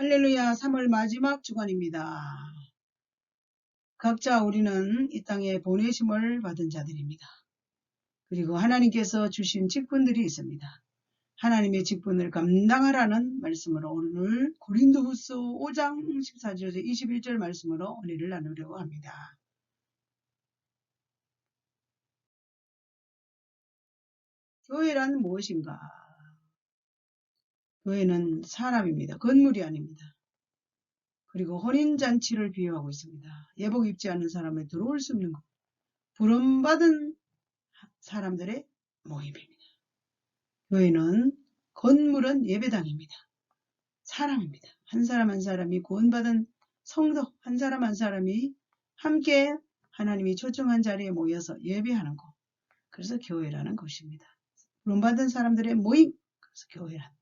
할렐루야. 3월 마지막 주간입니다. 각자 우리는 이 땅에 보내심을 받은 자들입니다. 그리고 하나님께서 주신 직분들이 있습니다. 하나님의 직분을 감당하라는 말씀으로 오늘 고린도후서 5장 14절에서 21절 말씀으로 은혜를 나누려고 합니다. 교회란 무엇인가? 교회는 사람입니다. 건물이 아닙니다. 그리고 혼인잔치를 비유하고 있습니다. 예복 입지 않는 사람에 들어올 수 없는 것. 부름받은 사람들의 모임입니다. 교회는 건물은 예배당입니다. 사람입니다. 한 사람 한 사람이 구원받은 성도 한 사람 한 사람이 함께 하나님이 초청한 자리에 모여서 예배하는 곳. 그래서 교회라는 것입니다. 구원받은 사람들의 모임. 그래서 교회란.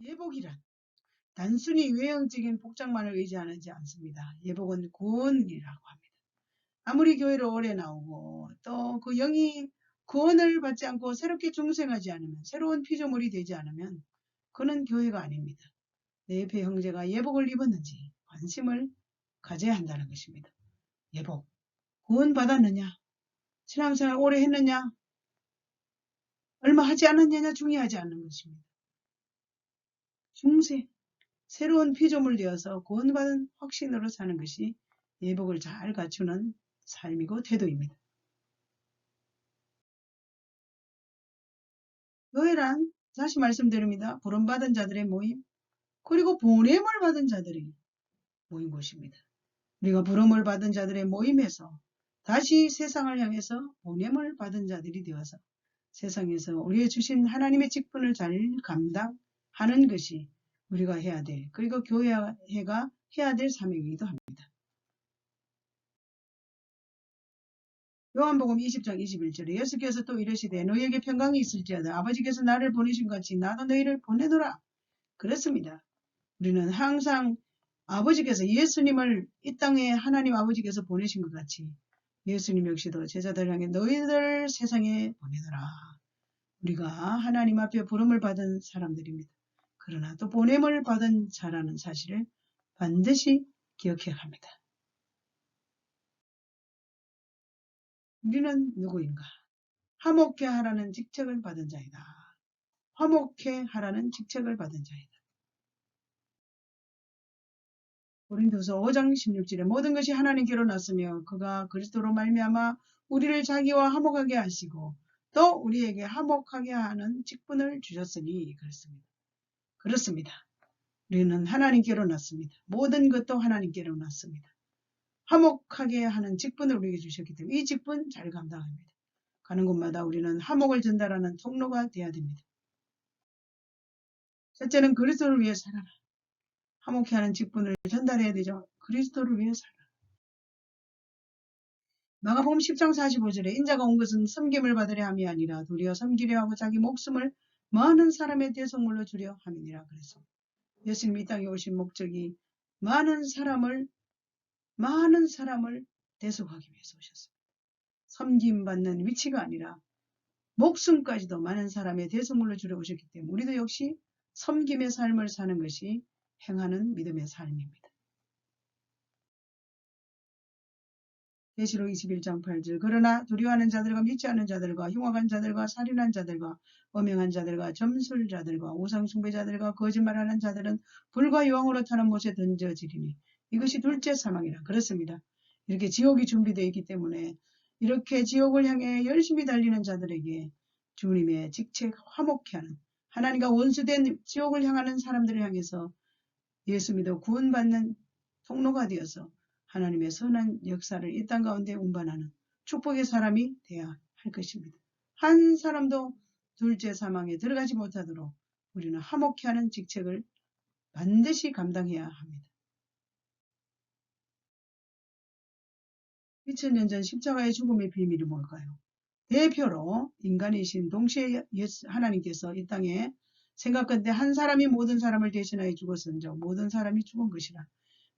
예복이란 단순히 외형적인 복장만을 의지하지 않습니다. 예복은 구원이라고 합니다. 아무리 교회를 오래 나오고 또 그 영이 구원을 받지 않고 새롭게 중생하지 않으면, 새로운 피조물이 되지 않으면 그는 교회가 아닙니다. 내 옆에 형제가 예복을 입었는지 관심을 가져야 한다는 것입니다. 예복, 구원 받았느냐, 신앙생활 오래 했느냐, 얼마 하지 않았느냐 중요하지 않는 것입니다. 중생, 새로운 피조물 되어서 구원받은 확신으로 사는 것이 예복을 잘 갖추는 삶이고 태도입니다. 교회란 다시 말씀드립니다. 부름받은 자들의 모임, 그리고 보냄을 받은 자들이 모인 곳입니다. 우리가 부름을 받은 자들의 모임에서 다시 세상을 향해서 보냄을 받은 자들이 되어서 세상에서 우리의 주신 하나님의 직분을 잘 감당하는 것이 우리가 해야 될, 그리고 교회가 해야 될 사명이기도 합니다. 요한복음 20장 21절에 예수께서 또 이르시되 너희에게 평강이 있을지어다 아버지께서 나를 보내신 같이 나도 너희를 보내노라. 그렇습니다. 우리는 항상 아버지께서 예수님을 이 땅에 하나님 아버지께서 보내신 것 같이 예수님 역시도 제자들 향해 너희들 세상에 보내더라. 우리가 하나님 앞에 부름을 받은 사람들입니다. 그러나 또 보냄을 받은 자라는 사실을 반드시 기억해야 합니다. 우리는 누구인가? 화목케 하라는 직책을 받은 자이다. 화목케 하라는 직책을 받은 자이다. 고린도서 5장 16절에 모든 것이 하나님께로 났으며 그가 그리스도로 말미암아 우리를 자기와 화목하게 하시고 또 우리에게 화목하게 하는 직분을 주셨으니 그렇습니다. 그렇습니다. 우리는 하나님께로 났습니다. 모든 것도 하나님께로 났습니다. 화목하게 하는 직분을 우리에게 주셨기 때문에 이 직분 잘 감당합니다. 가는 곳마다 우리는 화목을 전달하는 통로가 되어야 됩니다. 첫째는 그리스도를 위해 살아라. 화목케 하는 직분을 전달해야 되죠. 그리스도를 위해 살아라. 마가복음 10장 45절에 인자가 온 것은 섬김을 받으려 함이 아니라 도리어 섬기려 하고 자기 목숨을 많은 사람의 대속물로 주려 함이니라 그랬습니다. 예수님이 이 땅에 오신 목적이 많은 사람을 대속하기 위해서 오셨습니다. 섬김받는 위치가 아니라 목숨까지도 많은 사람의 대속물로 주려 오셨기 때문에 우리도 역시 섬김의 삶을 사는 것이 행하는 믿음의 삶입니다. 계시록 21장 8절 그러나 두려워하는 자들과 믿지 않는 자들과 흉악한 자들과 살인한 자들과 엄행한 자들과 점술자들과 우상숭배자들과 거짓말하는 자들은 불과 유황으로 타는 못에 던져지리니 이것이 둘째 사망이라. 그렇습니다. 이렇게 지옥이 준비되어 있기 때문에 이렇게 지옥을 향해 열심히 달리는 자들에게 주님의 직책 화목케 하는 하나님과 원수된 지옥을 향하는 사람들을 향해서 예수 믿어 구원받는 통로가 되어서 하나님의 선한 역사를 이 땅 가운데 운반하는 축복의 사람이 되어야 할 것입니다. 한 사람도 둘째 사망에 들어가지 못하도록 우리는 화목케 하는 직책을 반드시 감당해야 합니다. 2000년 전 십자가의 죽음의 비밀이 뭘까요? 대표로 인간이신 동시에 하나님께서 이 땅에 생각건대 한 사람이 모든 사람을 대신하여 죽었은즉 모든 사람이 죽은 것이라.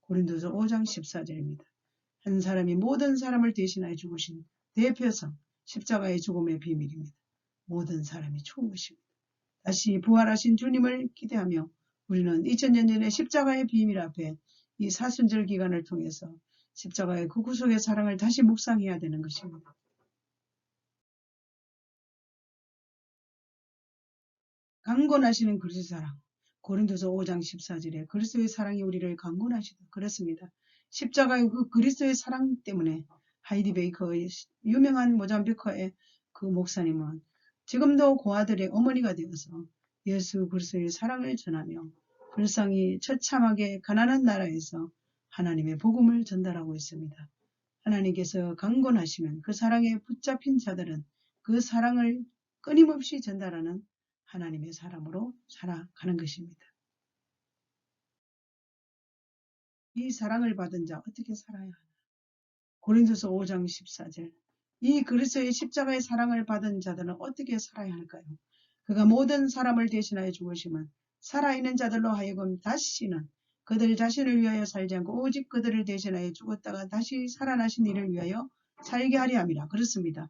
고린도서 5장 14절입니다. 한 사람이 모든 사람을 대신하여 죽으신 대표성 십자가의 죽음의 비밀입니다. 모든 사람이 죽은 것입니다. 다시 부활하신 주님을 기대하며 우리는 2000년 전의 십자가의 비밀 앞에 이 사순절 기간을 통해서 십자가의 그 구속의 사랑을 다시 묵상해야 되는 것입니다. 강권하시는 그리스도의 사랑. 고린도서 5장 14절에 그리스도의 사랑이 우리를 강권하시다. 그렇습니다. 십자가의 그 그리스도의 사랑 때문에 하이디 베이커의 유명한 모잠비크의 그 목사님은 지금도 고아들의 어머니가 되어서 예수 그리스도의 사랑을 전하며 불쌍히 처참하게 가난한 나라에서 하나님의 복음을 전달하고 있습니다. 하나님께서 강권하시면 그 사랑에 붙잡힌 자들은 그 사랑을 끊임없이 전달하는 하나님의 사람으로 살아가는 것입니다. 이 사랑을 받은 자 어떻게 살아야 하나? 고린도서 5장 14절. 이 그리스도의 십자가의 사랑을 받은 자들은 어떻게 살아야 할까요? 그가 모든 사람을 대신하여 죽으심은 살아있는 자들로 하여금 다시는 그들 자신을 위하여 살지 않고 오직 그들을 대신하여 죽었다가 다시 살아나신 이를 위하여 살게 하려 함이라. 그렇습니다.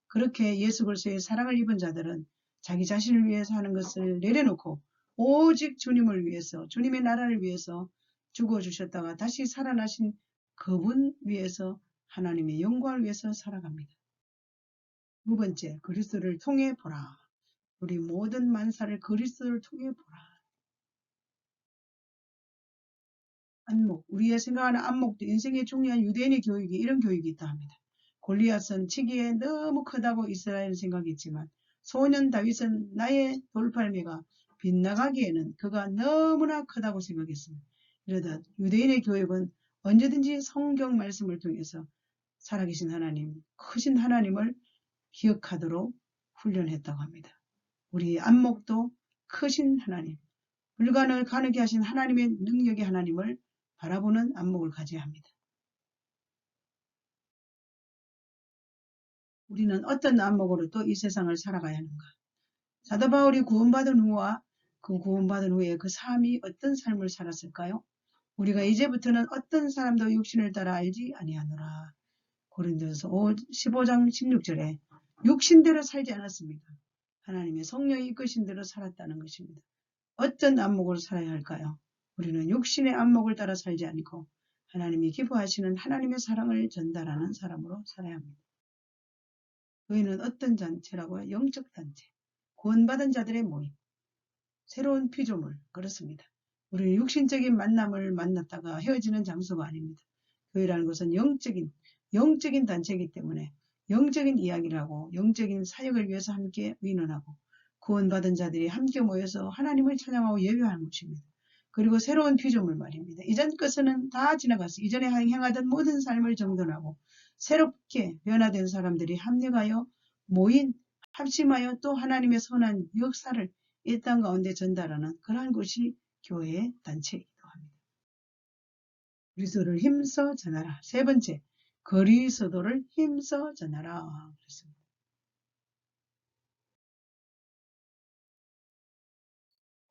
그렇게 예수 그리스도의 사랑을 입은 자들은 자기 자신을 위해서 하는 것을 내려놓고 오직 주님을 위해서, 주님의 나라를 위해서 죽어주셨다가 다시 살아나신 그분 위해서 하나님의 영광을 위해서 살아갑니다. 두 번째, 그리스도를 통해 보라. 우리 모든 만사를 그리스도를 통해 보라. 안목, 우리의 생각하는 안목도 인생의 중요한 유대인의 교육이 이런 교육이 있다 합니다. 골리앗은 치기에 너무 크다고 이스라엘은 생각했지만 소년 다윗은 나의 돌팔매가 빗나가기에는 그가 너무나 크다고 생각했습니다. 이러듯 유대인의 교육은 언제든지 성경 말씀을 통해서 살아계신 하나님, 크신 하나님을 기억하도록 훈련했다고 합니다. 우리 안목도 크신 하나님, 불가능을 가능케 하신 하나님의 능력의 하나님을 바라보는 안목을 가져야 합니다. 우리는 어떤 안목으로 또 이 세상을 살아가야 하는가? 사도 바울이 구원받은 후와 그 구원받은 후에 그 삶이 어떤 삶을 살았을까요? 우리가 이제부터는 어떤 사람도 육신을 따라 알지 아니하노라. 고린도서 15장 16절에 육신대로 살지 않았습니다. 하나님의 성령이 이끄신 대로 살았다는 것입니다. 어떤 안목으로 살아야 할까요? 우리는 육신의 안목을 따라 살지 않고 하나님이 기뻐하시는 하나님의 사랑을 전달하는 사람으로 살아야 합니다. 교회는 어떤 단체라고요? 영적 단체. 구원받은 자들의 모임. 새로운 피조물. 그렇습니다. 우리는 육신적인 만남을 만났다가 헤어지는 장소가 아닙니다. 교회라는 것은 영적인 단체이기 때문에 영적인 이야기를 하고 영적인 사역을 위해서 함께 의논하고 구원받은 자들이 함께 모여서 하나님을 찬양하고 예배하는 것입니다. 그리고 새로운 피조물 말입니다. 이전 것은 다 지나갔어. 이전에 행하던 모든 삶을 정돈하고 새롭게 변화된 사람들이 합력하여 모인 합심하여 또 하나님의 선한 역사를 이 땅 가운데 전달하는 그러한 것이 교회의 단체이기도 합니다. 그리스도를 힘써 전하라. 세 번째, 그리스도를 힘써 전하라. 그렇습니다.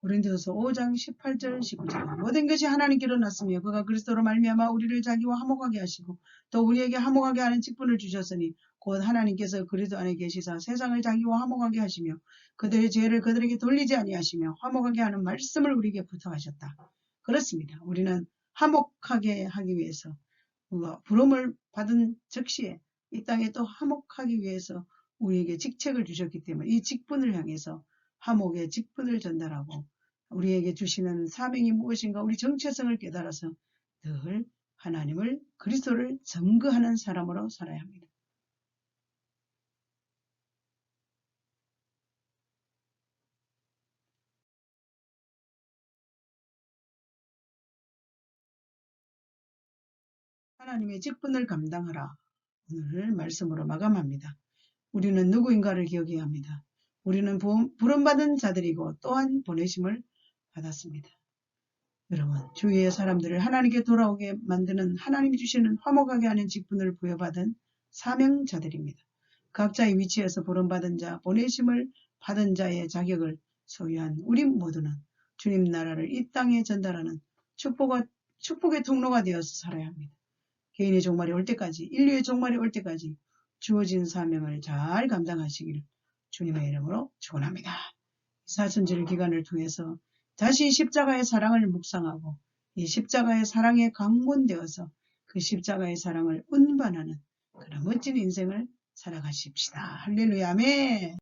고린도서 5장 18절 19절 모든 것이 하나님께로 났으며 그가 그리스도로 말미암아 우리를 자기와 화목하게 하시고 또 우리에게 화목하게 하는 직분을 주셨으니 곧 하나님께서 그리스도 안에 계시사 세상을 자기와 화목하게 하시며 그들의 죄를 그들에게 돌리지 아니하시며 화목하게 하는 말씀을 우리에게 부탁하셨다. 그렇습니다. 우리는 화목하게 하기 위해서 부름을 받은 즉시에 이 땅에 또 화목하기 위해서 우리에게 직책을 주셨기 때문에 이 직분을 향해서 화목의 직분을 전달하고 우리에게 주시는 사명이 무엇인가 우리 정체성을 깨달아서 늘 하나님을 그리스도를 증거하는 사람으로 살아야 합니다. 하나님의 직분을 감당하라. 오늘 말씀으로 마감합니다. 우리는 누구인가를 기억해야 합니다. 우리는 부름받은 자들이고 또한 보내심을 받았습니다. 여러분, 주위의 사람들을 하나님께 돌아오게 만드는 하나님이 주시는 화목하게 하는 직분을 부여받은 사명자들입니다. 각자의 위치에서 부름받은 자, 보내심을 받은 자의 자격을 소유한 우리 모두는 주님 나라를 이 땅에 전달하는 축복의 통로가 되어서 살아야 합니다. 개인의 종말이 올 때까지, 인류의 종말이 올 때까지 주어진 사명을 잘 감당하시기를 주님의 이름으로 축원합니다. 사순절 기간을 통해서 다시 십자가의 사랑을 묵상하고 이 십자가의 사랑에 강권되어서 그 십자가의 사랑을 운반하는 그런 멋진 인생을 살아가십시다. 할렐루야, 아멘.